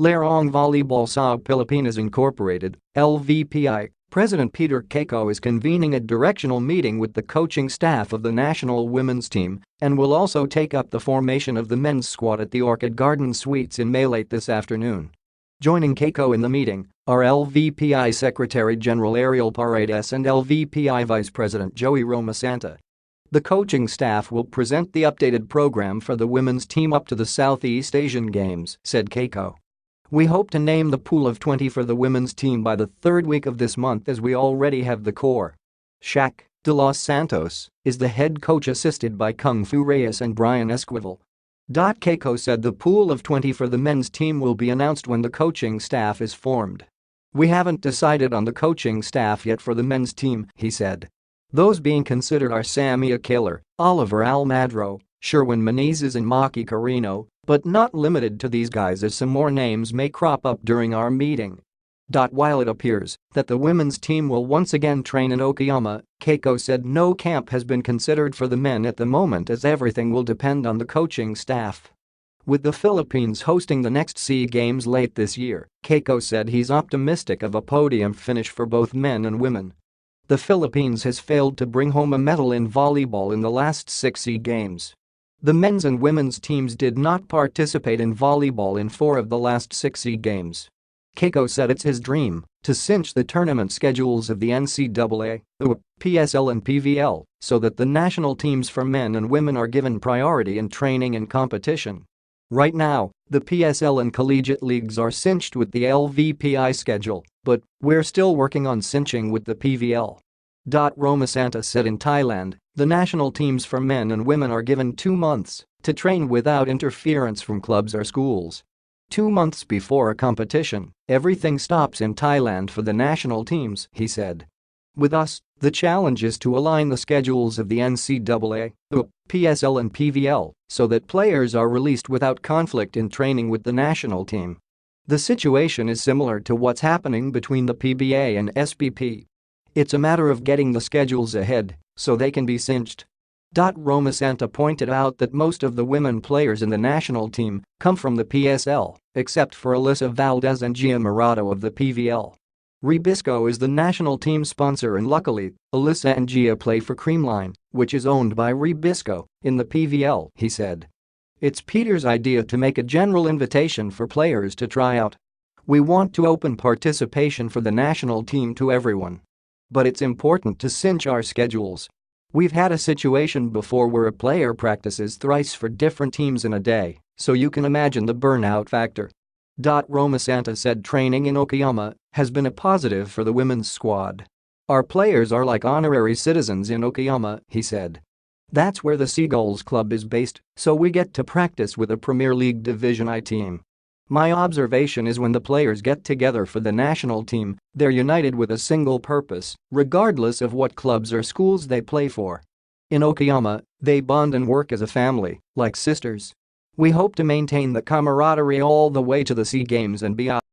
Larong Volleyball Sa Pilipinas Incorporated, LVPI, President Peter Cayco is convening a directional meeting with the coaching staff of the national women's team and will also take up the formation of the men's squad at the Orchid Garden Suites in Malate this afternoon. Joining Cayco in the meeting are LVPI Secretary General Ariel Paredes and LVPI Vice President Joey Romasanta. The coaching staff will present the updated program for the women's team up to the Southeast Asian Games, said Cayco. We hope to name the pool of 20 for the women's team by the third week of this month as we already have the core. Shaq, de Los Santos, is the head coach assisted by Kung Fu Reyes and Brian Esquivel. Cayco said the pool of 20 for the men's team will be announced when the coaching staff is formed. We haven't decided on the coaching staff yet for the men's team, he said. Those being considered are Sammy Acaylar, Almadro, Sherwin, Meneses and Maki Carino, but not limited to these guys as some more names may crop up during our meeting. While it appears that the women's team will once again train in Okayama, Cayco said no camp has been considered for the men at the moment as everything will depend on the coaching staff. With the Philippines hosting the next SEA Games late this year, Cayco said he's optimistic of a podium finish for both men and women. The Philippines has failed to bring home a medal in volleyball in the last 6 SEA Games. The men's and women's teams did not participate in volleyball in 4 of the last 6 SEA Games. Cayco said it's his dream to cinch the tournament schedules of the NCAA, PSL and PVL so that the national teams for men and women are given priority in training and competition. Right now, the PSL and collegiate leagues are cinched with the LVPI schedule, but we're still working on cinching with the PVL. Romasanta said in Thailand, the national teams for men and women are given 2 months to train without interference from clubs or schools. 2 months before a competition, everything stops in Thailand for the national teams, he said. With us, the challenge is to align the schedules of the NCAA, PSL and PVL so that players are released without conflict in training with the national team. The situation is similar to what's happening between the PBA and SPP. It's a matter of getting the schedules ahead so they can be cinched. Romasanta pointed out that most of the women players in the national team come from the PSL, except for Alyssa Valdez and Gia Murado of the PVL. Ribisco is the national team sponsor and luckily, Alyssa and Gia play for Creamline, which is owned by Ribisco, in the PVL, he said. It's Peter's idea to make a general invitation for players to try out. We want to open participation for the national team to everyone. But it's important to cinch our schedules. We've had a situation before where a player practices thrice for different teams in a day, so you can imagine the burnout factor. Romasanta said training in Okayama has been a positive for the women's squad. Our players are like honorary citizens in Okayama, he said. That's where the Seagulls Club is based, so we get to practice with a Premier League Division I team. My observation is when the players get together for the national team, they're united with a single purpose, regardless of what clubs or schools they play for. In Okayama, they bond and work as a family, like sisters. We hope to maintain the camaraderie all the way to the SEA Games and beyond.